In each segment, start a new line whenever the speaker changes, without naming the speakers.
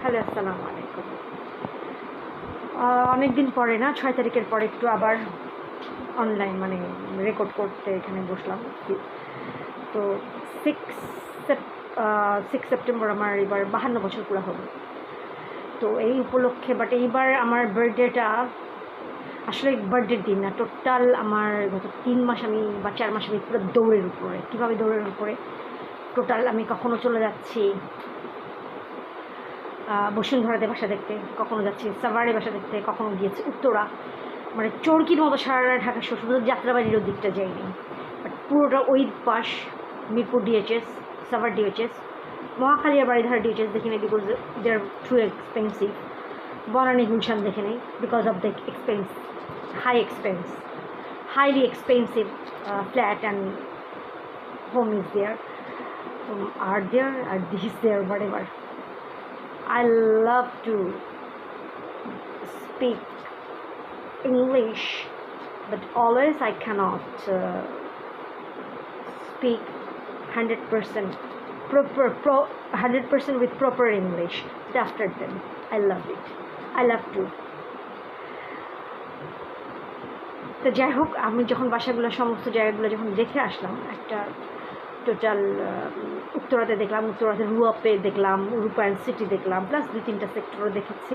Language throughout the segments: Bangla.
হ্যালো, আসসালামু আলাইকুম। অনেক দিন পরে না, 6 তারিখের পরে একটু আবার অনলাইন মানে রেকর্ড করতে এখানে বসলাম। তো সিক্স সেপ্টেম্বর আমার এবার 52 বছর পুরো হবে। তো এই উপলক্ষে বাট এইবার আমার বার্থডেটা আসলে বার্থডের দিন না, টোটাল আমার গত 3 মাস আমি বা 4 মাস আমি পুরো দৌড়ের উপরে। কীভাবে দৌড়ের উপরে? টোটাল আমি কখনো চলে যাচ্ছি বসুন্ধরাতে বাসা দেখতে, কখনো যাচ্ছি সাভারে বাসা দেখতে, কখনো গিয়েছি উত্তরা, মানে চরকির মতো সারা ঢাকা শুধু যাত্রাবাড়ির দিকটা যাইনি, বাট পুরোটা ওই পাশ মিরপুর ডিএচএস, সাভার ডিএচএস, মহাখালী আর বাড়িধারা ডিএচএস দেখি নেই because they are too expensive. Banani Gulshan দেখে নেই because of the expense, highly expensive flat and home is there, are this there, whatever. I love to speak English, but always I cannot speak 100% 100% with proper English. But after them, I love it. I love to. তো যাই হোক, আমি যখন বাসাগুলো সমস্ত জায়গাগুলো যখন দেখে আসলাম, একটা টোটাল উত্তরাতে দেখলাম, উত্তরাতে রুয়াপে দেখলাম, রূপায়ণ সিটি দেখলাম, প্লাস 2-3টা সেক্টরও দেখেছি।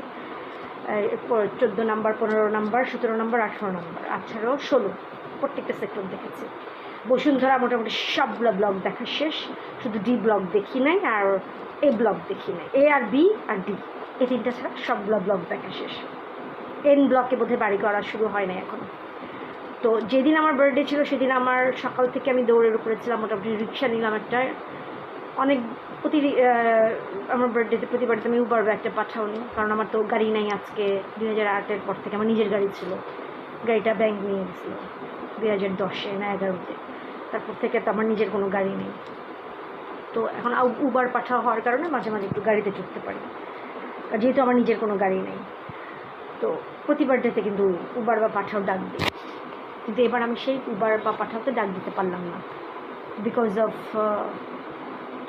এরপর 14 নম্বর, 15 নম্বর, 17 নম্বর, 18 নম্বর, 18, 16 প্রত্যেকটা সেক্টর দেখেছি। বসুন্ধরা মোটামুটি সবগুলো ব্লক দেখা শেষ, শুধু ডি ব্লক দেখি নাই আর এ ব্লক দেখি নাই, এ আর বি আর ডি, এই 3টা ছাড়া সবগুলো ব্লক দেখা শেষ। এন ব্লকে বোধহয় বাড়ি করা শুরু হয় না এখন। তো যেদিন আমার বার্থডে ছিল সেদিন আমার সকাল থেকে আমি দৌড়ের উপরে ছিলাম, মোটামুটি রিক্সা নিলাম একটা, অনেক আমার প্রতিবারতে আমি উবার একটা পাঠাওনি, কারণ আমার তো গাড়ি নাই। আজকে 2008-এর পর থেকে আমার নিজের গাড়ি ছিল, গাড়িটা ব্যাংক নিয়ে গেছিলো 2010-এ না 11-তে, তারপর থেকে তো আমার নিজের কোনো গাড়ি নেই। তো এখন উবার পাঠাও হওয়ার কারণে মাঝে মাঝে একটু গাড়িতে চড়তে পারি, যেহেতু আমার নিজের কোনো গাড়ি নেই। তো প্রতি বার্থডেতে কিন্তু উবার বা পাঠাও ডাক দিই, কিন্তু এবার আমি সেই উবার বা পাঠাওতে ডাক দিতে পারলাম না বিকজ অফ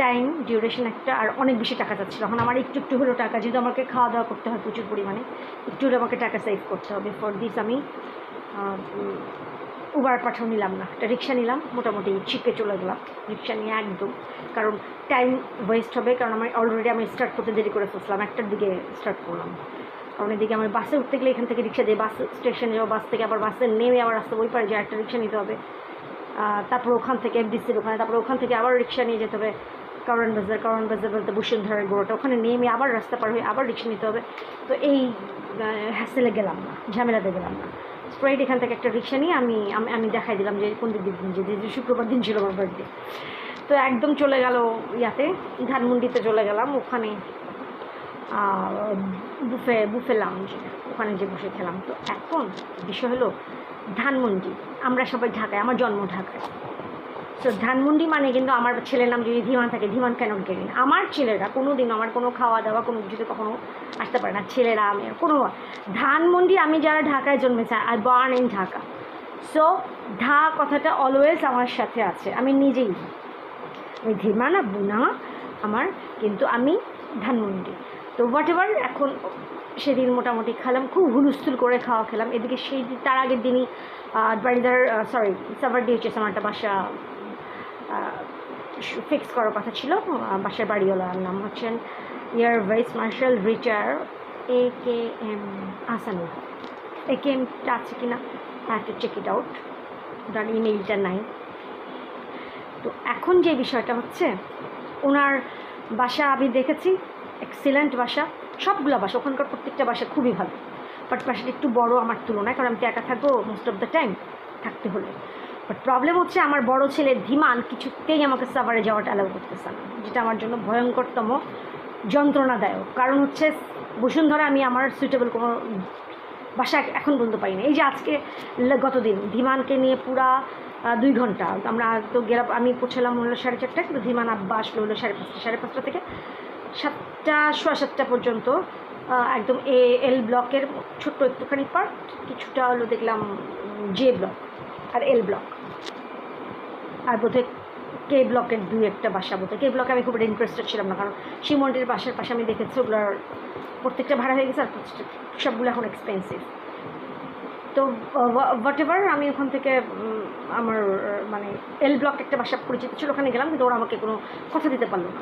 টাইম ডিউরেশন একটা, আর অনেক বেশি টাকা চাচ্ছিল। এখন আমার একটু একটু হলেও টাকা, যেহেতু আমাকে খাওয়া দাওয়া করতে হয় প্রচুর পরিমাণে, একটু হলে আমাকে টাকা সেভ করতে হবে। ফর দিস আমি উবার পাঠাও নিলাম না, একটা রিক্সা নিলাম, মোটামুটি চিপে চলে গেলাম রিক্সা নিয়ে একদম, কারণ টাইম ওয়েস্ট হবে। কারণ অলরেডি আমি স্টার্ট করতে দেরি করে ফেলছিলাম, 1টার দিকে স্টার্ট করলাম, কারণ এদিকে আমার বাসে উঠতে গেলে এখান থেকে রিক্সা দিয়ে বাস স্টেশনে যাবো, বাস থেকে আবার বাসে নেমে আবার রাস্তা ওই পারে যে একটা রিক্সা নিতে হবে, তারপর ওখান থেকে এফডিসির ওখানে, তারপর ওখান থেকে আবার রিক্সা নিয়ে যেতে হবে কারণ বাজার বলতে বসুন্ধরার গোড়াটা, ওখানে নেমে আবার রাস্তা পার হয়ে আবার রিক্সা নিতে হবে। তো এই হ্যাসেলে গেলাম না, ঝামেলাতে গেলাম না, স্ট্রেইট এখান থেকে একটা রিক্সা নিয়ে আমি দেখাই দিলাম যে কোন দিন যে শুক্রবার দিন ছিল আমার বার্থডে। তো একদম চলে গেল ধানমন্ডিতে চলে গেলাম, ওখানে বুফে লাউঞ্জে, ওখানে যে বসে খেলাম। তো এখন বিষয় হলো ধানমন্ডি, আমরা সবাই ঢাকায়, আমার জন্ম ঢাকায়। তো ধানমন্ডি মানে কিন্তু আমার ছেলের নাম যদি ধীমান থাকে, ধীমান কেন গেলেন, আমার ছেলেরা কোনো দিন আমার কোনো খাওয়া দাওয়া কোনো কিছুতে কখনো আসতে পারে না, ছেলেরা আমি কোনো ধানমন্ডি, আমি যারা ঢাকায় জন্মেছে, I born in Dhaka, so ধা কথাটা অলওয়েজ আমার সাথে আছে। আমি নিজেই, আমি ধীমান বুনা আমার, কিন্তু আমি ধানমন্ডি। তো হোয়াট এভার, এখন সেদিন মোটামুটি খেলাম, খুব হুলস্থুল করে খাওয়া খেলাম। এদিকে সেই তার আগের দিনই বাড়িদার সাভার ডিএচএস আমার একটা বাসা ফিক্স করার কথা ছিল। বাসার বাড়িওয়ালার নাম হচ্ছেন air vice marshal retire AKM Ahsanul Haque. AKMটা আছে কিনা একটু চেক ইট আউট, ওটার ইমেইলটা নাই। তো এখন যে বিষয়টা হচ্ছে, ওনার বাসা আমি দেখেছি, এক্সিলেন্ট বাসা, সবগুলো বাসা, ওখানকার প্রত্যেকটা বাসা খুবই ভালো, বাট বাসাটা একটু বড় আমার তুলনায়, কারণ আমি তো একা থাকবো মোস্ট অফ দ্য টাইম থাকতে হলে। বাট প্রবলেম হচ্ছে আমার বড় ছেলে ধীমান কিছুতেই আমাকে সাভারে যাওয়াটা অ্যালাউ করতেছে না, যেটা আমার জন্য ভয়ঙ্করতম যন্ত্রণাদায়ক। কারণ হচ্ছে বসুন্ধরা আমি আমার সুইটেবল কোনো বাসা এখন পর্যন্ত পাই না। এই যে আজকে গতদিন ধীমানকে নিয়ে পুরা 2 ঘন্টা আমরা তো গেলাম, আমি পৌঁছালাম হলো 4:30, কিন্তু ধীমান আব্বা আসলো হলো 5:30 থেকে 7টা, 7:15 পর্যন্ত একদম এল ব্লকের ছোট্ট একটুখানি পার্ট, কিছুটা হলো দেখলাম জে ব্লক আর এল ব্লক, আর বোধহয় কে ব্লকের দুই একটা বাসা বলতে, কে ব্লকে আমি খুব ইন্টারেস্টেড ছিলাম না, কারণ শিমন্ডির বাসার পাশে আমি দেখেছি ওগুলোর প্রত্যেকটা ভাড়া হয়ে গেছে, আর সবগুলো এখন এক্সপেন্সিভ। তো হোয়াট এভার, আমি ওখান থেকে আমার মানে এল ব্লক একটা বাসা পরিচিত ছিল, ওখানে গেলাম, কিন্তু ওরা আমাকে কোনো কথা দিতে পারলো না।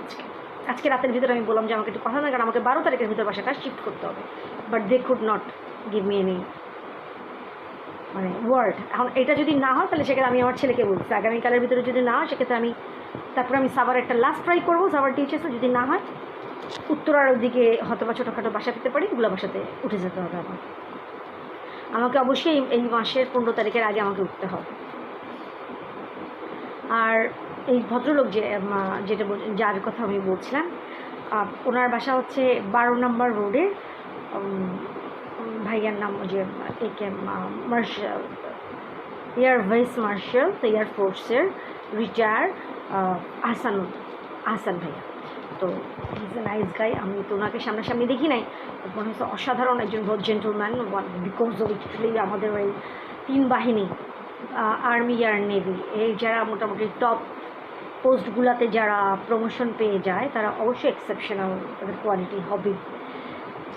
আজকে রাতের ভিতরে আমি বললাম যে আমাকে একটু কথা না, কারণ আমাকে 12 তারিখের ভিতরে বাসাটা শিফট করতে হবে, but they could not give me any মানে ওয়ার্ড। এখন এটা যদি না হয় তাহলে সেক্ষেত্রে আমি আমার ছেলেকে বলছি আগামীকালের ভিতরে যদি না হয় সেক্ষেত্রে আমি তারপরে আমি সাভার একটা লাস্ট ট্রাই করবো, সাভার টিচার্সে যদি না হয় উত্তরার ওদিকে হয়তো বা ছোটোখাটো বাসা পেতে পারি, ওগুলো বাসাতে উঠে যেতে হবে। আমাকে অবশ্যই এই মাসের 15 তারিখের আগে আমাকে উঠতে হবে। আর এই ভদ্রলোক যেটা যার কথা আমি বলছিলাম, ওনার বাসা হচ্ছে 12 নম্বর রোডে, ভাইয়ার নাম যে একে মার্শাল, এয়ার ভাইস মার্শাল এয়ারফোর্সের রিটায়ার আহসান ভাইয়া। তো ইজ এ নাইস গাই। আমি তো ওনাকে সামনাসামনি দেখি নাই, মনে হচ্ছে অসাধারণ একজন জেন্টলম্যান, বিকজ অফ অ্যাকচুয়ালি আমাদের ওই 3 বাহিনী আর্মি আর নেভি এই যারা মোটামুটি টপ পোস্টগুলোতে যারা প্রমোশন পেয়ে যায় তারা অবশ্যই এক্সেপশনাল, তাদের কোয়ালিটি হবে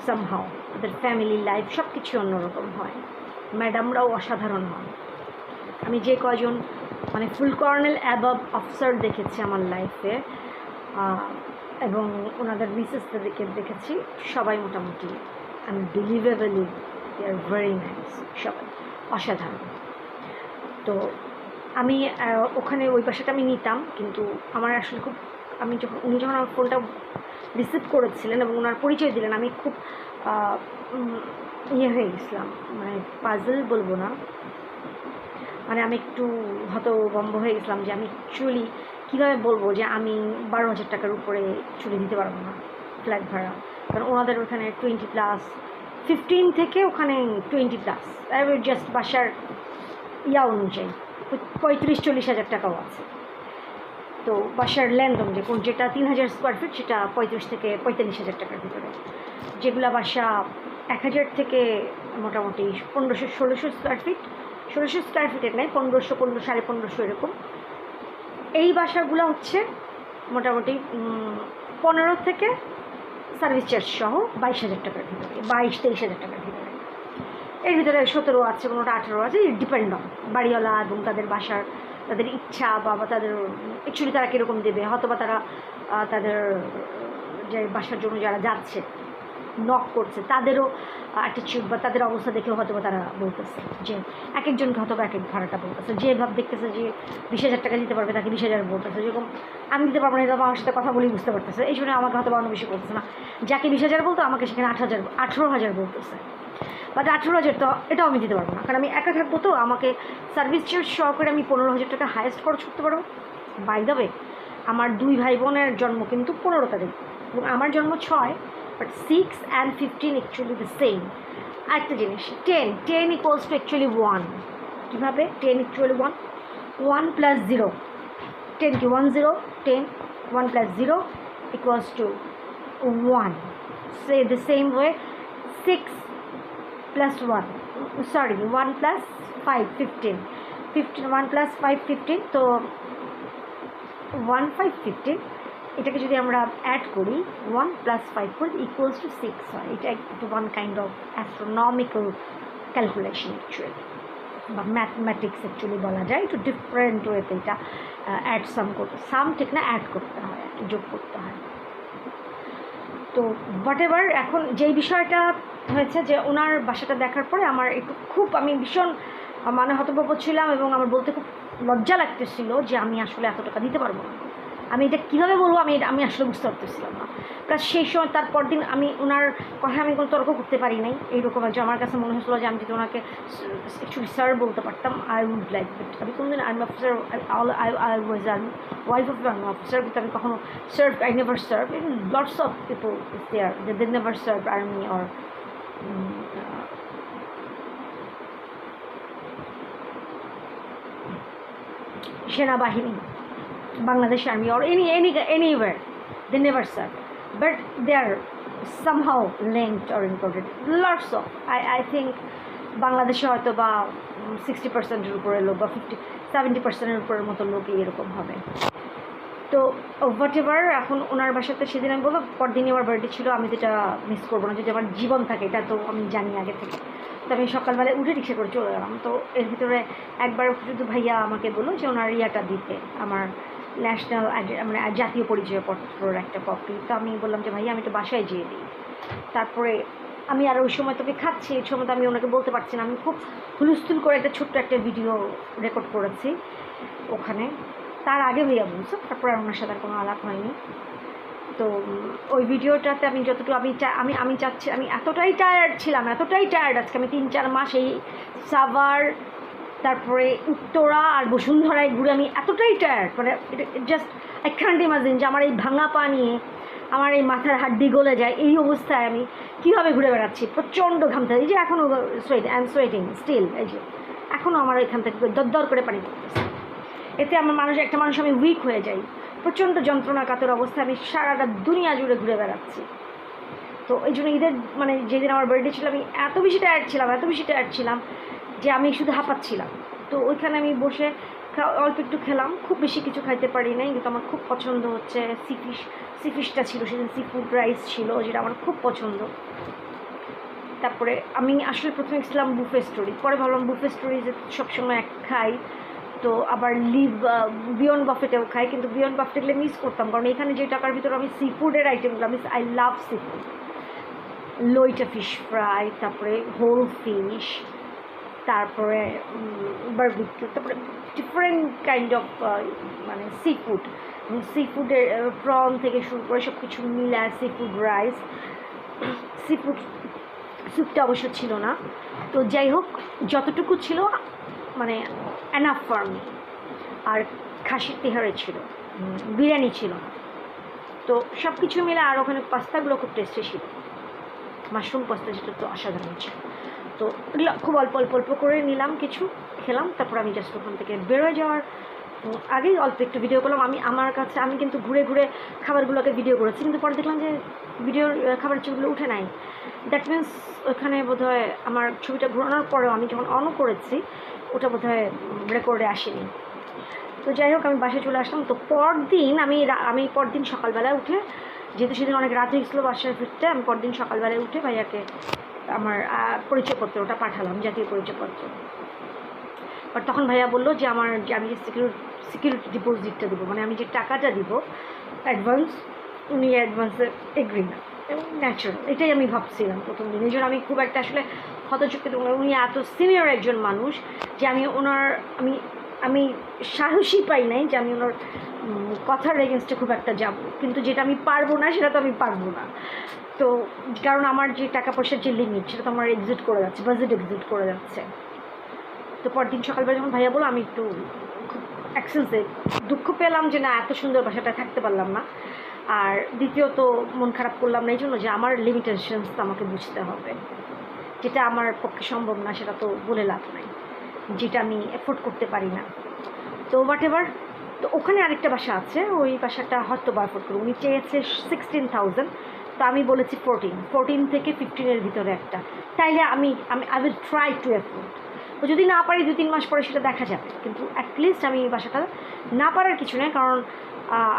সামহাও, তাদের ফ্যামিলি লাইফ সব কিছু অন্যরকম হয়। ম্যাডামরাও অসাধারণ হয়। আমি যে কয়জন মানে ফুল কর্নেল অ্যাবভ অফিসার দেখেছি আমার লাইফে, এবং ওনাদের মিসেসদেরকে দেখেছি, সবাই মোটামুটি unbelievably they are very nice, সবাই অসাধারণ। তো আমি ওখানে ওই বাসাটা আমি নিতাম, কিন্তু আমার আসলে খুব উনি যখন আমার ফোনটা রিসিভ করেছিলেন এবং ওনার পরিচয় দিলেন, আমি খুব ইয়ে হয়ে গেছিলাম, মানে পাজল বলবো না, মানে আমি একটু হতভম্ব হয়ে গেছিলাম যে আমি অ্যাকচুয়ালি কীভাবে বলবো যে আমি 12,000 টাকার উপরে চলে দিতে পারবো না ফ্ল্যাট ভাড়া, কারণ ওনাদের ওখানে 20+, 15 থেকে ওখানে 20+, জাস্ট বাসার অনুযায়ী 35-40 হাজার টাকাও আছে। তো বাসার ল্যান্ড অনুযায়ী যেটা 3000 স্কোয়ার ফিট সেটা 35 থেকে 45 হাজার টাকার ভিতরে, যেগুলো বাসা 1000 থেকে মোটামুটি 1500-1600 স্কোয়ার ফিট, 1600 স্কোয়ার ফিটের নেই, 1500, 1500 এরকম। এই বাসাগুলো হচ্ছে মোটামুটি 15 থেকে সার্ভিস চার্জ সহ 22,000 টাকার ভিতরে, 22-23 হাজার টাকার ভিতরে। এর ভিতরে 17 আছে, কোনোটা 18 আছে, ডিপেন্ড অন বাড়িওয়ালা এবং তাদের বাসার তাদের ইচ্ছা বা তাদের অ্যাকচুয়ালি তারা কীরকম দেবে, হয়তো বা তারা তাদের যে বাসার জন্য যারা যাচ্ছে নক করছে তাদেরও অ্যাটিটিউড বা তাদের অবস্থা দেখেও হয়তো বা তারা বলতেছে যে এক একজনকে হয়তো বা এক এক ভাড়াটা বলতেছে, যে ভাব দেখতেছে যে 20,000 টাকা দিতে পারবে তাকে 20,000 বলতেছে, যেরকম আমি দিতে পারবো না, এটা আমার সাথে কথা বলেই বুঝতে পারতেছে, এই জন্য আমাকে হয়তো বা অন্য বেশি বলতেছে না, যাকে 20,000 বলতো আমাকে সেখানে 18,000 বলতেছে, বাট 18,000 তো এটাও আমি দিতে পারবো না, কারণ আমি একা থাকবো, তো আমাকে সার্ভিস চার্জ সহ করে আমি 15,000 টাকা হাইয়েস্ট খরচ করতে পারবো। বাই দ্য ওয়ে, আমার 2 ভাই বোনের জন্ম কিন্তু 15 তারিখ এবং আমার জন্ম 6, but 6 and 15 actually the same. আরেকটা জিনিস, 10 ইকুয়ালস টু অ্যাকচুয়ালি 1। কীভাবে 10 অ্যাকচুয়ালি 1 + 0, 10 কি 1 0, 10, 1 + 0 equals to 1. Say the same way, 6 + 1, sorry, 1 + 5, 15, 1 + 5, 15, তো 1, 5, 15, এটাকে যদি আমরা অ্যাড করি 1 + 5 করি ইকুয়ালস টু 6 হয়। এটা একটু one kind of astronomical calculation actually, বা ম্যাথমেটিক্স অ্যাকচুয়ালি বলা যায়, একটু ডিফারেন্ট ওয়েতে এটা অ্যাড সাম ঠিক না, অ্যাড করতে হয়, যোগ করতে হয়। তো হোয়াট এভার, এখন যেই বিষয়টা হয়েছে যে ওনার বাসাটা দেখার পরে আমার একটু খুব আমি ভীষণ মানে হতভম্ব ছিলাম এবং আমার বলতে খুব লজ্জা লাগতেছিল যে আমি আসলে এত টাকা দিতে পারবো না, আমি এটা কীভাবে বলবো আমি আসলে বুঝতে পারতেছিলাম না। প্লাস সেই সময় তারপর দিন আমি ওনার কথা আমি কোনো তর্ক করতে পারি নাই, এইরকম যে আমার কাছে মনে হয়েছিল যে আমি যদি ওনাকে অ্যাকচুয়ালি স্যার বলতে পারতাম, আই উড লাইক ইট। আমি কোনোদিন army officer, I was army wife of army officer, কিন্তু আমি কখনো serve, I never serve, in lots of people is there they never serve army or সেনাবাহিনী, Bangladesh Army or anywhere, they never serve, but they are somehow linked or included. Lots of, I think বাংলাদেশে হয়তো বা 60%-এর উপরে লোক বা 70%-এর উপরের মতো লোকই এরকম হবে। তো হোয়াট এভার, এখন ওনার বাসাতে সেদিন আমি বলবো পরদিনই আমার বার্থডে ছিল, আমি যেটা মিস করবো না, যদি আমার জীবন থাকে এটা তো আমি জানি আগে থেকে। তো আমি সকালবেলায় উঠে রিক্সা করে চলে গেলাম। তো এর ভিতরে একবার শুধু ভাইয়া আমাকে বললো যে ওনার ইয়াটা দিতে, আমার ন্যাশনাল মানে জাতীয় পরিচয়পত্রের একটা কপি। তো আমি বললাম যে ভাইয়া আমি তো বাসায় যেয়ে দিই। তারপরে আমি আর ওই সময় তোকে খাচ্ছি, এই সময় তো আমি ওনাকে বলতে পারছি না, আমি খুব হুলস্থুল করে একটা ছোট্ট একটা ভিডিও রেকর্ড করেছি ওখানে। তার আগে ভাইয়া বলছো, তারপর আর ওনার সাথে আর কোনো আলাপ হয়নি। তো ওই ভিডিওটাতে আমি যতটুকু আমি চাচ্ছি, আমি এতটাই টায়ার্ড ছিলাম, এতটাই টায়ার্ড, আজকে আমি 3-4 মাস এই সাভার, তারপরে উত্তরা আর বসুন্ধরায় ঘুরে আমি এতটাই টায়ার্ড, মানে জাস্ট আই ক্যান্ট ইমাজিন যে আমার এই ভাঙা পা নিয়ে আমার এই মাথার হাড্ডি গলে যায়, এই অবস্থায় আমি কীভাবে ঘুরে বেড়াচ্ছি, প্রচণ্ড ঘামতে। এই যে এখনও আই এম সোয়েটিং স্টিল, এই যে এখনও আমার এখান থেকে দরদর করে পানি পড়তেছে। এতে আমার একটা মানুষ আমি উইক হয়ে যাই, প্রচণ্ড যন্ত্রণা কাতর অবস্থায় আমি সারাটা দুনিয়া জুড়ে ঘুরে বেড়াচ্ছি। তো এই জন্য ঈদের মানে যেদিন আমার বার্থডে ছিল আমি এত বেশি টায়ার্ড ছিলাম যে আমি শুধু হাঁপাচ্ছিলাম। তো ওইখানে আমি বসে অল্প একটু খেলাম, খুব বেশি কিছু খাইতে পারি নাই, কিন্তু আমার খুব পছন্দ হচ্ছে সি ফিশটা ছিল সেদিন, সি ফুড রাইস ছিল, যেটা আমার খুব পছন্দ। তারপরে আমি আসলে প্রথমে গেছিলাম বুফে স্টোরি, পরে ভাবলাম বুফে স্টোরি যে সবসময় খাই, তো আবার বিয়ন্ড বাফেটেও খাই, কিন্তু বিয়ন্ড বাফেটে গেলে মিস করতাম, কারণ এখানে যে টাকার ভিতরে আমি সি ফুডের আইটেমগুলো, আমি আই লাভ সি ফুড, লইটা ফিশ ফ্রাই, তারপরে হোল ফিশ, তারপরে বারবিকিউ, তারপরে ডিফারেন্ট কাইন্ড অফ মানে সি ফুডের প্রন থেকে শুরু করে সব কিছু মিলে, sea food rice, sea food স্যুপটা অবশ্য ছিল না। তো যাই হোক, যতটুকু ছিল মানে এনাফ ফর মি। আর খাসির তেহারে ছিল, বিরিয়ানি ছিল না। তো সব কিছু মিলে, আর ওখানে পাস্তাগুলো খুব টেস্টি ছিল, মাশরুম পাস্তা, যেটা তো অসাধারণ ছিল। তো এগুলো খুব অল্প করে নিলাম, কিছু খেলাম। তারপর আমি জাস্ট ওখান থেকে বেরোয় যাওয়ার আগেই অল্প একটু ভিডিও করলাম। আমি কিন্তু ঘুরে খাবারগুলোকে ভিডিও করেছি, কিন্তু পরে দেখলাম যে খাবারের ছবিগুলো উঠে নাই। দ্যাট মিনস ওখানে বোধহয় আমার ছবিটা ঘোরানোর পরেও আমি যখন অনও করেছি ওটা বোধহয় রেকর্ডে আসেনি। তো যাই হোক, আমি বাসায় চলে আসলাম। তো আমি পরদিন সকালবেলায় উঠে, যেহেতু সেদিন অনেক রাত হয়ে গেছিলো বাসায় ফিরতে, আমি পরদিন সকালবেলায় উঠে ভাইয়াকে আমার পরিচয়পত্র ওটা পাঠালাম, জাতীয় পরিচয়পত্র। বাট তখন ভাইয়া বললো যে আমি যে সিকিউরিটি ডিপোজিটটা দেবো, মানে আমি যে টাকাটা দিব অ্যাডভান্স, উনি অ্যাডভান্সে এগ্রি না, এবং ন্যাচারাল, এটাই আমি ভাবছিলাম প্রথম দিন। এই জন্য আমি খুব একটা আসলে হতচকিত। উনি এত সিনিয়র একজন মানুষ যে আমি সাহসী পাই নাই যে আমি ওনার কথার এগেনস্টে খুব একটা যাব, কিন্তু যেটা আমি পারবো না সেটা তো আমি পারবো না। তো কারণ আমার যে টাকা পয়সার যে লিমিট, সেটা তো আমার বাজেট এক্সিট করে যাচ্ছে। তো পরদিন সকালবেলা যখন ভাইয়া বলো, আমি একটু খুব এক্সেন্সিভ দুঃখ পেলাম যে না, এত সুন্দর বাসাটা থাকতে পারলাম না। আর দ্বিতীয়ত মন খারাপ করলাম না এই জন্য যে আমার লিমিটেশনস তো আমাকে বুঝতে হবে, যেটা আমার পক্ষে সম্ভব না সেটা তো বলে লাভ নাই, যেটা আমি এফোর্ড করতে পারি না। তো হোয়াট এভার। তো ওখানে আরেকটা বাসা আছে, ওই বাসাটা হয়তো বা এফোর্ড করবো। উনি চেয়েছে 16,000, তো আমি বলেছি 14 থেকে 15-এর ভিতরে একটা, তাইলে আমি উইল ট্রাই টু এফোর্ড। তো যদি না পারি 2-3 মাস পরে সেটা দেখা যাবে, কিন্তু অ্যাটলিস্ট আমি বাসাটা না পারার কিছু নেই, কারণ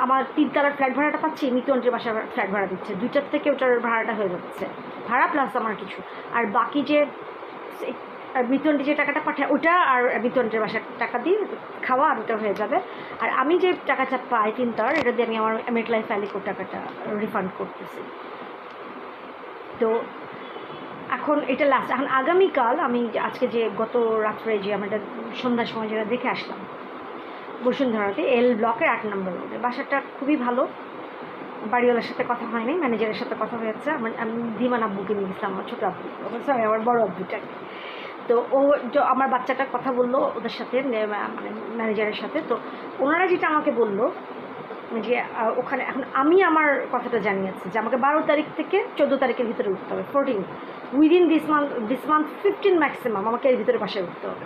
আমার 3 তলার ফ্ল্যাট ভাড়াটা পাচ্ছি, মিতুয়ান্টির বাসার ফ্ল্যাট ভাড়া দিচ্ছে, 2টার থেকে ওটার ভাড়াটা হয়ে যাচ্ছে, ভাড়া প্লাস আমার কিছু, আর বাকি যে মিতুয়ান্টি যে টাকাটা পাঠায় ওটা, আর মিতুয়ান্টির বাসার টাকা দিয়ে খাওয়া ওটা হয়ে যাবে। আর আমি যে টাকাটা পাই 3 তলার, এটা দিয়ে আমি আমার MetLife Alico টাকাটা রিফান্ড করতেছি। তো এখন এটা লাস্ট। এখন আগামীকাল আমি আজকে যে গত রাত্রে যে আমরা সন্ধ্যার সময় যেটা দেখে আসলাম বসুন্ধরাতে, এল ব্লকের 8 নম্বর রোডে, বাসাটা খুবই ভালো। বাড়িওয়ালার সাথে কথা হয়নি, ম্যানেজারের সাথে কথা হয়েছে। আমি ধীমান আব্বুকে নিয়ে গেছিলাম, আমার ছোটো আব্বু, সরি আমার বড় আব্বুটাকে। তো আমার বাচ্চাটার কথা বললো ওদের সাথে, মানে ম্যানেজারের সাথে। তো ওনারা যেটা আমাকে বললো যে ওখানে এখন আমি আমার কথাটা জানিয়েছি যে আমাকে 12 তারিখ থেকে 14 তারিখের ভিতরে উঠতে হবে, 14 উইদিন দিস মান্থ 15 ম্যাক্সিমাম আমাকে এর ভিতরে বাসায় উঠতে হবে।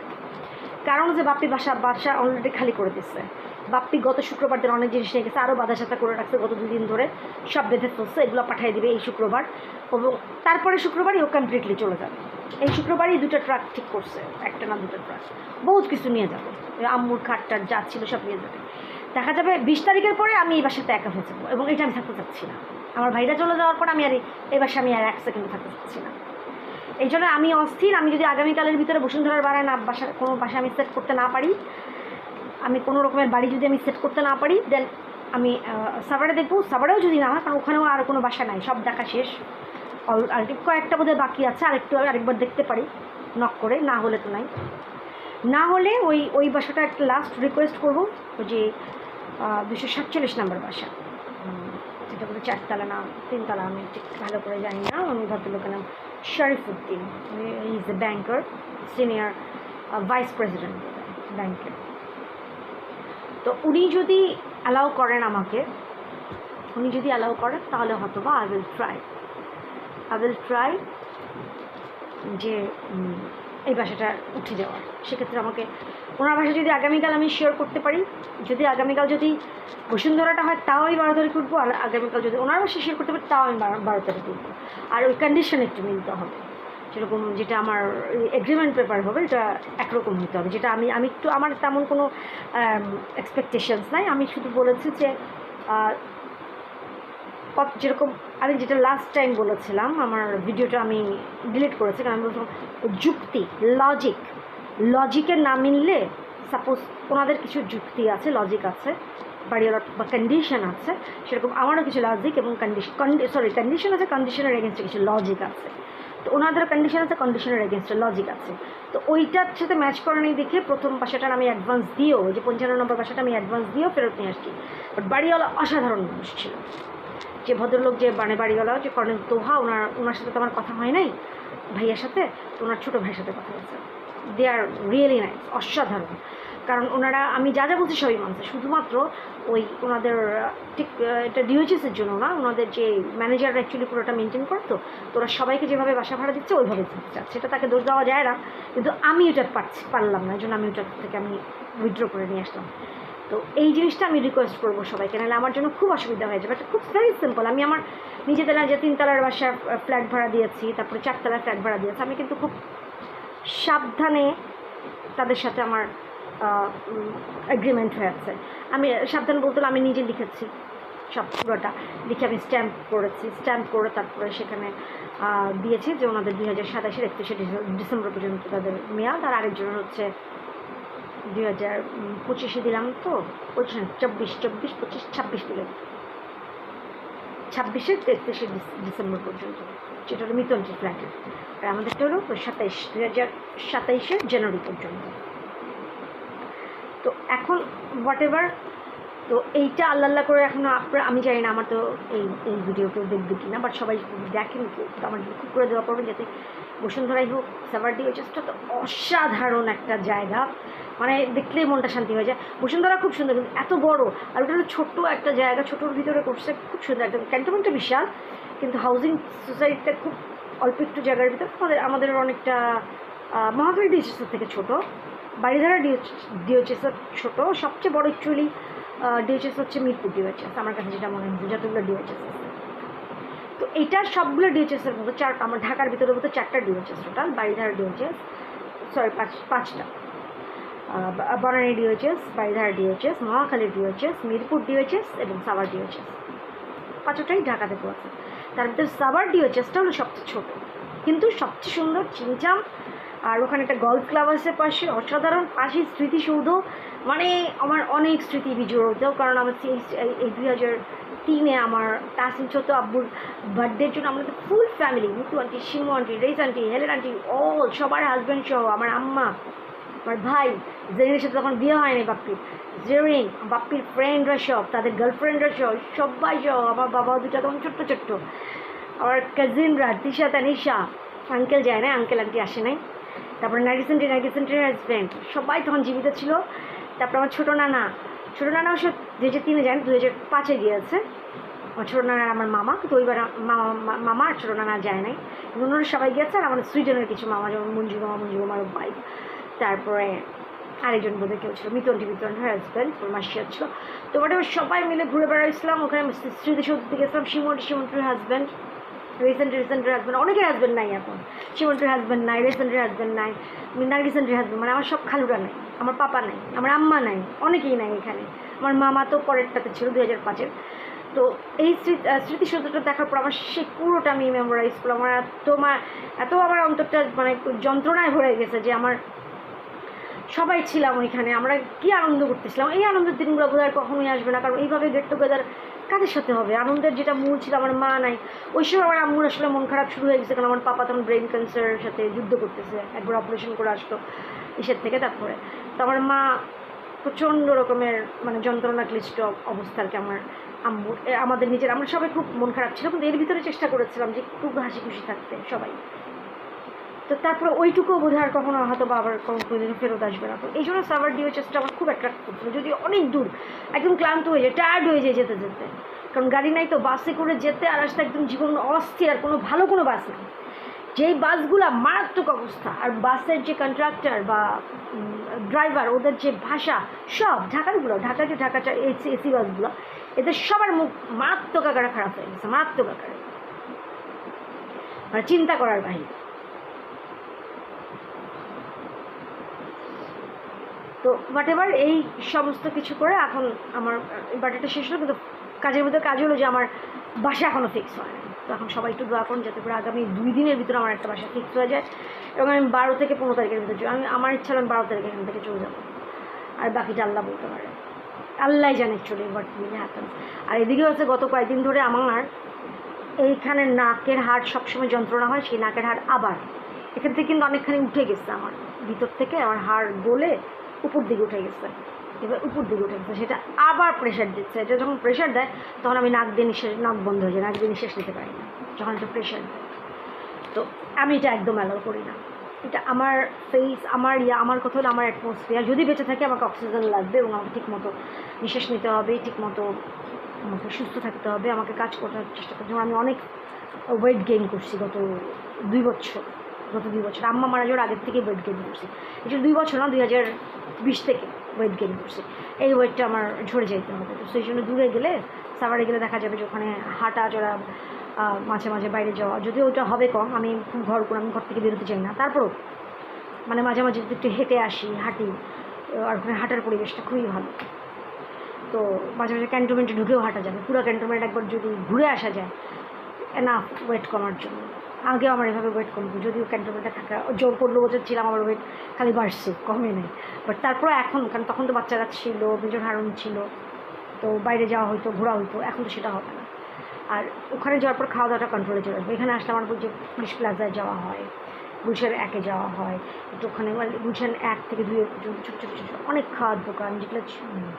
কারণ যে বাপ্পি বাসা অলরেডি খালি করে দিচ্ছে। বাপ্পি গত শুক্রবার দিন অনেক জিনিস নিয়ে গেছে, আরও বাধা সাথা করে রাখছে গত 2 দিন ধরে, সব বেঁধে ফেলছে, এগুলো পাঠিয়ে দিবে এই শুক্রবার, এবং তারপরে শুক্রবারই ও কমপ্লিটলি চলে যাবে। এই শুক্রবারই 2টা ট্রাক ঠিক করছে, একটা না 2টা ট্রাক, বহুত কিছু নিয়ে যাবে, আম্মুর খাটটার যা ছিল সব নিয়ে যাবে। দেখা যাবে 20 তারিখের পরে আমি এই বাসাতে একা হয়ে যাবো, এবং এটা আমি থাকতে চাচ্ছি না। আমার ভাইরা চলে যাওয়ার পর আমি আর এই বাসা আমি আর 1 সেকেন্ডও থাকতে চাচ্ছি না। এই জন্য আমি অস্থির। আমি যদি আগামীকালের ভিতরে বসুন্ধরার বাড়ায় না কোনো বাসা আমি সেট করতে না পারি, আমি কোনো রকমের বাড়ি যদি আমি সেট করতে না পারি, দেন আমি সাভারে দেখবো। সাভারেও যদি না হয়, কারণ ওখানেও আর কোনো বাসা নাই, সব দেখা শেষ। কয়েকটা বোধহয় বাকি আছে, আরেকবার দেখতে পারি নক করে, না হলে তো নাই। না হলে ওই বাসাটা একটা লাস্ট রিকোয়েস্ট করবো, ওই যে 247 নম্বর বাসা, যেটা বলে 4 তলা না 3 তলা, আমি ঠিক ভালো করে জানি না। আমি ভদ্রলোকের নাম Sharifuddin, is a banker, senior vice president ব্যাংকের। তো উনি যদি অ্যালাউ করেন আমাকে, তাহলে হয়তো বা আই উইল ট্রাই যে এই বাসাটা উঠে দেওয়ার। সেক্ষেত্রে আমাকে ওনার বাসা যদি আগামীকাল আমি শেয়ার করতে পারি, যদি আগামীকাল যদি বসুন্ধরাটা হয় তাও আমি 12 তারিখ উঠবো, আর আগামীকাল যদি ওনার বাসা শেয়ার করতে পারি তাও আমি 12 তারিখ উঠবো। আর ওই কন্ডিশন একটু মিলতে হবে, সেরকম যেটা আমার এগ্রিমেন্ট পেপার হবে এটা একরকম হতে হবে। যেটা আমি একটু, আমার তেমন কোনো এক্সপেকটেশনস নাই। আমি শুধু বলেছি যে যেরকম আমি যেটা লাস্ট টাইম বলেছিলাম, আমার ভিডিওটা আমি ডিলিট করেছি, কারণ আমি বলছিলাম যুক্তি, লজিকের না মিললে, সাপোজ ওনাদের কিছু যুক্তি আছে, লজিক আছে, বাড়িওয়ালার বা কন্ডিশন আছে, সেরকম আমারও কিছু লজিক এবং কন্ডিশন আছে, কন্ডিশনের এগেনস্টে কিছু লজিক আছে। তো ওনাদের কন্ডিশন আছে, কন্ডিশনের এগেনস্টে লজিক আছে। তো ওইটার সাথে ম্যাচ করে নেই দেখে প্রথম বাসাটার আমি অ্যাডভান্স দিয়েও, যে 55 নম্বর বাসাটা আমি অ্যাডভান্স দিয়েও ফেরত নিয়ে আসছি। বাট বাড়িওয়ালা অসাধারণ মানুষ ছিল, যে ভদ্রলোক, যে বাড়িওয়ালা, যে কর্নেল তোহা, ওনার সাথে তো আমার কথা হয় নাই ভাইয়ার সাথে, তো ওনার ছোটো ভাইয়ের সাথে কথা হয়েছে। দে আর রিয়েলি নাইস, অসাধারণ। কারণ ওনারা, আমি যা বলছি সবই মানছে, শুধুমাত্র ওনাদের ঠিক এটা ডিওএইচএসের জন্য না, ওনাদের যে ম্যানেজাররা অ্যাকচুয়ালি পুরোটা মেনটেন করতো, তো ওরা সবাইকে যেভাবে বাসা ভাড়া দিচ্ছে ওইভাবে দিতে চাচ্ছে, সেটা তাকে দোষ দেওয়া যায় না। কিন্তু আমি এটা পারলাম না, এই জন্য আমি ওটার থেকে আমি উইথড্র করে নিয়ে আসলাম। তো এই জিনিসটা আমি রিকোয়েস্ট করবো সবাইকে, নাহলে আমার জন্য খুব অসুবিধা হয়ে যাবে। এটা খুব ভেরি সিম্পল। আমি আমার নিজেদের যে 3 তলার বাসা ফ্ল্যাট ভাড়া দিয়েছি, তারপরে 4 তলার ফ্ল্যাট ভাড়া দিয়েছি, আমি কিন্তু খুব সাবধানে তাদের সাথে আমার এগ্রিমেন্ট হয়েছে। আমি সাবধান বলতে আমি নিজে লিখেছি, সব পুরোটা লিখে আমি স্ট্যাম্প করেছি। স্ট্যাম্প করে তারপরে সেখানে দিয়েছি যে ওনাদের 2027-এর 31শে ডিসেম্বর পর্যন্ত তাদের মেয়াদ, আর আরেকজনের হচ্ছে 2025-এ দিলাম, তো 24, 25, 26 দিলাম, 26-এর 31শে ডিসেম্বর পর্যন্ত, যেটা হলো মিতন্ত্রী ফ্ল্যাটের। আর আমাদেরটা হলো 2027-এর জানুয়ারি পর্যন্ত। তো এখন হোয়াট এভার, তো এইটা আল্লাহ করে এখন আমি জানি না, আমার তো এই ভিডিও কেউ দেখবে কি না, বাট সবাই দেখেন, তো আমার খুব করে দেওয়া পড়বে, যাতে বসুন্ধরাই হোক, সাভার ডিওএইচএসটা তো অসাধারণ একটা জায়গা, মানে দেখলেই মনটা শান্তি হয়ে যায়। বসুন্ধরা খুব সুন্দর, কিন্তু এত বড়, আর ওটা হলো ছোট্ট একটা জায়গা, ছোটোর ভিতরে করছে, খুব সুন্দর। একদম ক্যান্টনমেন্টটা বিশাল, কিন্তু হাউজিং সোসাইটিটা খুব অল্প একটু জায়গার ভিতরে। আমাদের অনেকটা মহাখালী ডিওএইচএসের থেকে ছোটো, বাড়িধারা ডিওএইচএসের ছোটো। সবচেয়ে বড় অ্যাকচুয়ালি ডিওএইচএস হচ্ছে মিরপুর ডিওএইচএস, আমার কাছে যেটা মনে হচ্ছে, যতগুলো ডিওএইচএস আছে। তো এইটার সবগুলো ডিওএইচএসের মতো আমার ঢাকার ভিতরে মতো 4টা DOHS total. Baridhara DOHS, sorry 5টা, Banani DOHS, Baridhara DOHS, Mohakhali DOHS, Mirpur DOHS এবং সাভার ডিওএইচএস, 5টাই ঢাকাতে পড়ছে। তার ভিতরে সাভার ডিওএইচএসটা হলো সবচেয়ে ছোটো, কিন্তু সবচেয়ে সুন্দর, চিমচাম। আর ওখানে একটা গল্ফ ক্লাব আছে পাশে, অসাধারণ। পাশে স্মৃতিসৌধ, মানে আমার অনেক স্মৃতি বিজড়িত। কারণ আমার এই 2003-এ আমার তাসিন ছোট আব্বুর বার্থডের জন্য আমাদের full family, Mitu aunty, Shimu aunty, race aunty, Helen aunty, all সবার হাজব্যান্ড সহ, আমার আম্মা, আমার ভাই জেরিনের সাথে তখন বিয়ে হয়নি বাপ্পির, জেরিন, বাপ্পির ফ্রেন্ডরা সব, তাদের গার্লফ্রেন্ডরা সহ, সবাই সহ, আমার বাবা দুটা তখন ছোট্ট ছোট্ট, আমার কাজিনরা তিশা, তানিশা, আঙ্কেল যায় না, আঙ্কেল আন্টি আসে নাই, তারপরে নার্গিসেন্টের হাজব্যান্ড, সবাই তখন জীবিত ছিল। তারপর আমার ছোটো নানা অবশ্য 2003-এ যান, 2005-এ গিয়েছে আমার ছোটো নানা, আমার মামা, কিন্তু ওইবার মামা আর ছোটো নানা যায় নাই, অন্যরা সবাই গিয়েছে। আর আমাদের সুইডেনের কিছু মামা, যেমন মঞ্জু মামার বাইক, তারপরে আরেকজন বোধহয় কেউ ছিল, মিতন্টির হাজব্যান্ড, ওর মাসিয়া ছিল। তো ওটা সবাই মিলে ঘুরে বেড়াইছিলাম ওখানে, স্মৃতিসৌধতে গেছিলাম। শিমুন্টির হাজব্যান্ড, রিসেন্টের হাজব্যান্ড, অনেকের হাজব্যান্ড নাই এখন, শিমন্টির হাজব্যান্ড নাই, রিসেন্টের হাজব্যান্ড নাই, নার্গিসেন্টের হাজব্যান্ড, মানে আমার সব খালুরা নাই, আমার পাপা নাই, আমার আম্মা নাই, অনেকেই নাই এখানে। আমার মামা তো পরেরটাতে ছিল 2005-এর। তো এই স্মৃতিসৌধটা দেখার পর আমার সেই পুরোটা আমি মেমোরাইজ করলাম। আমার এত আমার অন্তরটা মানে যন্ত্রণায় ভরে গেছে যে আমার সবাই ছিলাম ওইখানে, আমরা কি আনন্দ করতেছিলাম। এই আনন্দের দিনগুলো বোধহয় কখনোই আসবে না, কারণ এইভাবে গেট টুগেদার কাদের সাথে হবে। আনন্দের যেটা মূল ছিল, আমার মা নাই ওই সময়, আমার আম্মুর আসলে মন খারাপ শুরু হয়ে গেছে, কারণ আমার পাপা তখন ব্রেন ক্যান্সারের সাথে যুদ্ধ করতেছে, একবার অপারেশন করে আসতো ইসের থেকে। তারপরে তো আমার মা প্রচণ্ড রকমের মানে যন্ত্রণা ক্লিষ্ট অবস্থা আর কি। আমার আম্মুর আমাদের নিজের আমরা সবাই খুব মন খারাপ ছিল, কিন্তু এর ভিতরে চেষ্টা করেছিলাম যে খুব হাসি খুশি থাকতে সবাই। তো তারপরে ওইটুকুও বোধহয় আর কখনো হয়তো বা আবার কোনোদিনও ফেরত আসবে না। তো এই জন্য সাভার ডিওএইচএসটা আমার খুব অ্যাট্রাক্ট করছিল, যদিও অনেক দূর, একদম ক্লান্ত হয়ে যায়, টায়ার্ড হয়ে যায় যেতে যেতে, কারণ গাড়ি নাই তো, বাসে করে যেতে আর আসতে একদম জীবন অস্থির। আর ভালো কোনো বাস নেই, যেই বাসগুলো মারাত্মক অবস্থা, আর বাসের যে কন্ট্রাক্টর বা ড্রাইভার ওদের যে ভাষা, সব ঢাকার যে ঢাকা এসি বাসগুলো, এদের সবার মুখ মারাত্মক আকারে খারাপ হয়ে গেছে, মারাত্মক আকারে, মানে চিন্তা করার বাহিরে। তো বাট এবার এই সমস্ত কিছু করে এখন আমার বার্থডেটা শেষ হলো, কিন্তু কাজের মধ্যে কাজ হলো যে আমার বাসা এখনও ফিক্স হয় না। তো এখন সবাই একটু দোয়া করুন যাতে করে আগামী 2 দিনের ভিতরে আমার একটা বাসা ফিক্স হয়ে যায়, এবং আমি 12 থেকে 15 তারিখের ভিতরে আমার ইচ্ছা হলো আমি 12 তারিখে এখান থেকে চলে যাবো, আর বাকিটা আল্লাহ বলতে পারে, আল্লাহ জানে চলে এবার কি হাতেন। আর এদিকে হচ্ছে গত কয়েকদিন ধরে আমার এইখানে নাকের হাড় সবসময় যন্ত্রণা হয়, সেই নাকের হাড় আবার এখান থেকে কিন্তু অনেকখানি উঠে গেছে, আমার ভিতর থেকে আমার হাড় গলে উপর দিকে উঠে গেছে, এবার উপর দিকে উঠে গেছে, সেটা আবার প্রেশার দিচ্ছে। এটা যখন প্রেশার দেয় তখন আমি নাক বন্ধ হয়ে যায়, নাক দিয়ে নিঃশ্বাস নিতে পারি না যখন এটা প্রেশার দেয়। তো আমি এটা একদম অ্যালাউ করি না। এটা আমার ফেস, আমার কথা হলো আমার অ্যাটমসফিয়ার। যদি বেঁচে থাকে আমাকে অক্সিজেন লাগবে, এবং আমাকে ঠিকমতো নিঃশ্বাস নিতে হবে, ঠিকমতো আমাকে সুস্থ থাকতে হবে, আমাকে কাজ করার চেষ্টা করতে হবে। আমি অনেক ওয়েট গেইন করছি গত 2 বছর। আম্মা মারা যাওয়ার আগের থেকে ওয়েট গেইন করছি, এটা 2 বছর না, 2020 থেকে ওয়েট গেইন করছি। এই ওয়েটটা আমার ঝরে যেতে হবে। তো সেই জন্য দূরে গেলে, সাভারে গেলে দেখা যাবে যে ওখানে হাঁটা চলা, মাঝে মাঝে বাইরে যাওয়া, যদিও ওটা হবে কম, আমি খুব আমি ঘর থেকে বেরোতে চাই না, তারপরেও মানে মাঝে মাঝে একটু হেঁটে হাঁটি, আর ওখানে হাঁটার পরিবেশটা খুবই ভালো। তো মাঝে মাঝে ক্যান্টনমেন্টে ঢুকেও হাঁটা যাবে, পুরো ক্যান্টনমেন্ট একবার যদি ঘুরে আসা যায় এনাফ ওয়েট কমার জন্য। আগেও আমার এভাবে ওয়েট কমবে, যদিও ক্যান্টনমেন্টে থাকা 15 বছর ছিলাম, আমার ওয়েট খালি বাড়ছে, কমে নেই। বাট তারপরে এখন, কারণ তখন তো বাচ্চারা ছিল, মেজর হারুন ছিল, তো বাইরে যাওয়া হতো, ঘোরা হতো, এখন তো সেটা হবে না। আর ওখানে যাওয়ার পর খাওয়া দাওয়াটা কন্ট্রোলে চলে আসবে। এখানে আসলে আমার যে পুলিশ প্লাজায় যাওয়া হয়, গুলশান 1-এ যাওয়া হয়, একটু ওখানে গুলশান 1 থেকে 2 ছোটো অনেক খাওয়ার দোকান, যেগুলো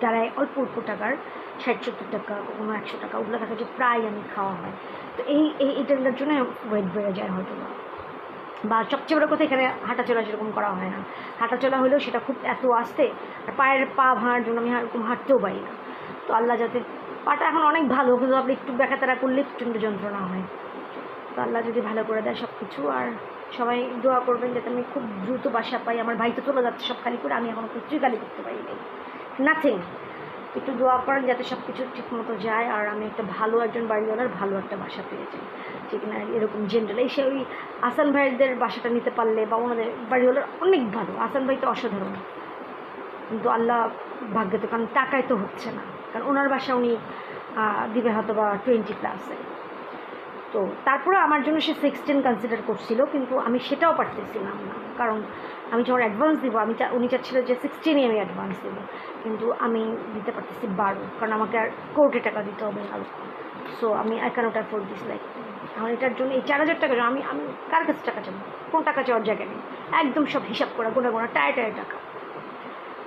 দাঁড়ায় অল্প টাকার, 60-70 টাকা, কোনো 100 টাকা, ওগুলো দেখা যায় প্রায় আমি খাওয়া হয়। তো এইটার জন্য ওয়েট বেড়ে যায় হয়তো বা সবচেয়ে বড় কথা, এখানে হাঁটাচলা সেরকম করা হয় না। হাঁটাচলা হলেও সেটা খুব এত আস্তে, আর পায়ের পা ভাঙার জন্য আমি এরকম হাঁটতেও পারি না। তো আল্লাহ যাতে, পাটা এখন অনেক ভালো, কিন্তু আপনি একটু ব্যাখাতারা করলে প্রচণ্ড যন্ত্রণা হয়। তো আল্লাহ যদি ভালো করে দেয় সব কিছু, আর সবাই দোয়া করবেন যাতে আমি খুব দ্রুত বাসা পাই। আমার ভাই তো চলে যাচ্ছে সব খালি করে, আমি এখন কিছুই খালি করতে পারি নাই, নাথিং। একটু দোয়া করেন যাতে সব কিছু ঠিকমতো যায়, আর আমি একটা ভালো একজন বাড়িওয়ালার ভালো একটা বাসা পেয়ে যাই, যে কিনা এরকম জেনারেল এসে ওই আসান ভাইদের বাসাটা নিতে পারলে, বা ওনাদের বাড়িওয়ালার অনেক ভালো। আসান ভাই তো অসাধারণ, কিন্তু আল্লাহ ভাগ্যে তো, কারণ টাকায় তো হচ্ছে না, কারণ ওনার বাসা উনি দিবে হয়তো বা 20+। তো তারপরে আমার জন্য সে 16 কনসিডার করছিল, কিন্তু আমি সেটাও পারতেছিলাম না, কারণ আমি যখন অ্যাডভান্স দিব, উনি চাচ্ছিল যে 16-ই আমি অ্যাডভান্স দেবো, কিন্তু আমি দিতে পারতেছি 12, কারণ আমাকে আর কোর্টে টাকা দিতে হবে আরও। সো আমি I can't afford this, like আমার এটার জন্য এই 4000 টাকা আমি কার কাছে টাকা চাবো, কোন টাকা চাওয়ার জায়গা নেই, একদম সব হিসাব করা, গোনা টায় টাকা।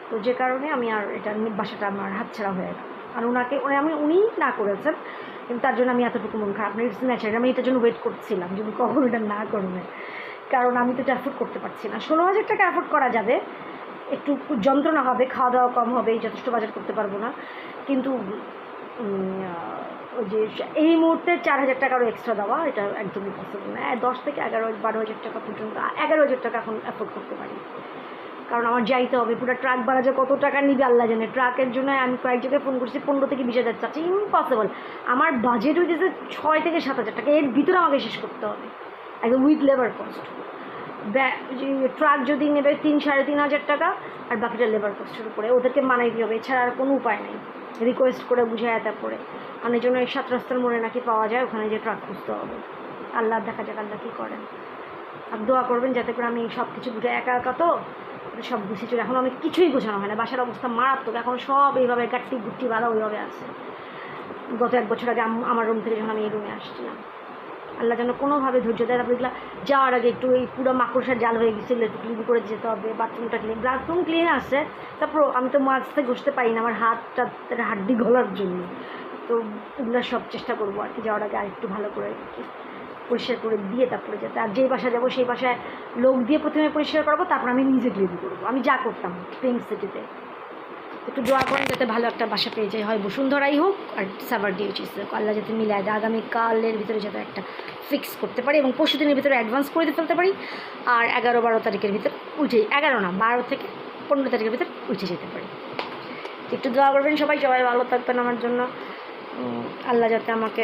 তো যে কারণে আমি আর এটা বাসাটা আমার হাতছাড়া হয়ে গেল। আর উনি না করেছেন, কিন্তু তার জন্য আমি এতটুকু মন খারাপ না, ইটস ন্যাচারাল। আমি এটার জন্য ওয়েট করছিলাম যদি কখন এটা না করবে, কারণ আমি তো এটা অ্যাফোর্ড করতে পারছি না। 16,000 টাকা অ্যাফোর্ড করা যাবে, একটু যন্ত্রণা হবে, খাওয়া দাওয়া কম হবে, যথেষ্ট বাজার করতে পারবো না, কিন্তু ওই যে এই মুহূর্তে 4,000 টাকা আরও এক্সট্রা দেওয়া, এটা একদমই পসিবল না। 10 থেকে 11-12,000 টাকা পর্যন্ত, 11,000 টাকা এখন অ্যাফোর্ড করতে পারি, কারণ আমার যাইতে হবে। পুরো ট্রাক ভাড়া যে কত টাকা নিবে আল্লাহ জানে। ট্রাকের জন্য আমি কয়েক জায়গায় ফোন করছি, 15 থেকে 20,000 চাচ্ছি, ইম্পসিবল। আমার বাজেট হয়েছে 6 থেকে 7,000 টাকা, এর ভিতরে আমাকে শেষ করতে হবে একদম উইথ লেবার কস্ট। তো ট্রাক যদি নেবে 3-3.5 টাকা, আর বাকিটা লেবার কস্টের উপরে, ওদেরকে মানাই দিতে হবে, এছাড়া আর কোনো উপায় নেই। রিকোয়েস্ট করে বুঝায় তারপরে আমার জন্য এই 7 রাস্তার মোড়ে নাকি পাওয়া যায়, ওখানে যে ট্রাক খুঁজতে হবে। আল্লাহ দেখা যাক আল্লাহ কী করেন। আর দোয়া করবেন যাতে করে আমি সব কিছু বুঝে, একা একা তো সব গুছিয়ে চলে, এখন আমি কিছুই গোছানো হয় না, বাসার অবস্থা মারাত্মক, এখন সব এইভাবে গাট্টি গুট্টি বাঁধা ওইভাবে আছে। গত 1 বছর আগে আমার রুম থেকে যখন আমি এই রুমে আসছিলাম, আল্লাহ যেন কোনোভাবে ধৈর্য দেয়। তারপরে দেখলাম যাওয়ার আগে একটু এই পুরো মাকড়সার জাল হয়ে গেছিলো, একটু ক্লিন করে যেতে হবে, বাথরুমটা ক্লিন, বাথরুম ক্লিন আছে, তারপর আমি তো মাছতে ঘষতে পারি না, আমার হাতটা হাড্ডি গলার জন্য, তো ওগুলো সব চেষ্টা করবো আর কি যাওয়ার আগে আরেকটু ভালো করে পরিষ্কার করে দিয়ে তারপরে যেতে। আর যেই বাসায় যাবো সেই বাসায় লোক দিয়ে প্রথমে পরিষ্কার করবো, তারপর আমি নিজে ক্লিন করবো, আমি যা করতাম পিঙ্ক সিটিতে। একটু দোয়া করেন যাতে ভালো একটা বাসা পেয়ে যায়, হয় বসুন্ধরাই হোক আর সাভার ডিউচিস হোক, আল্লাহ যাতে মিলায় দেয়, আগামীকালের ভিতরে যাতে একটা ফিক্স করতে পারি এবং পরশু দিনের ভিতরে অ্যাডভান্স করে দিয়ে ফেলতে পারি, আর 11-12 তারিখের ভিতর উঠে, 11 না 12 থেকে 15 তারিখের ভিতর উঠে যেতে পারি। একটু দোয়া করবেন সবাই, সবাই ভালো থাকবেন আমার জন্য, আল্লাহ যাতে আমাকে